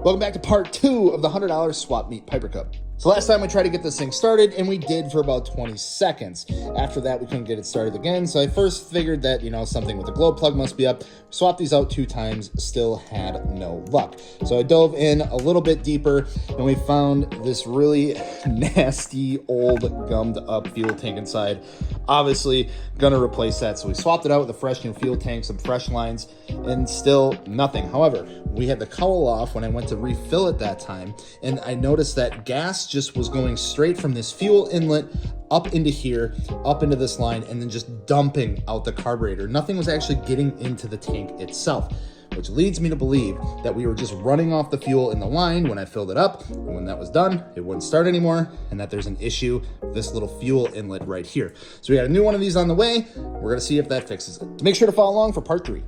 Welcome back to part 2 of the $100 swap meet Piper Cup. So last time we tried to get this thing started, and we did for about 20 seconds. After that, we couldn't get it started again, so I first figured that, something with the glow plug must be up. Swapped these out 2 times, still had no luck. So I dove in a little bit deeper, and we found this really nasty, old, gummed up fuel tank inside. Obviously, gonna replace that, so we swapped it out with a fresh new fuel tank, some fresh lines, and still nothing. However, we had the cowl off when I went to refill it that time, and I noticed that gas just was going straight from this fuel inlet up into here, up into this line, and then just dumping out the carburetor. Nothing was actually getting into the tank itself, which leads me to believe that we were just running off the fuel in the line when I filled it up. And when that was done, it wouldn't start anymore, and that there's an issue with this little fuel inlet right here. So we got a new one of these on the way. We're gonna see if that fixes it. Make sure to follow along for part 3.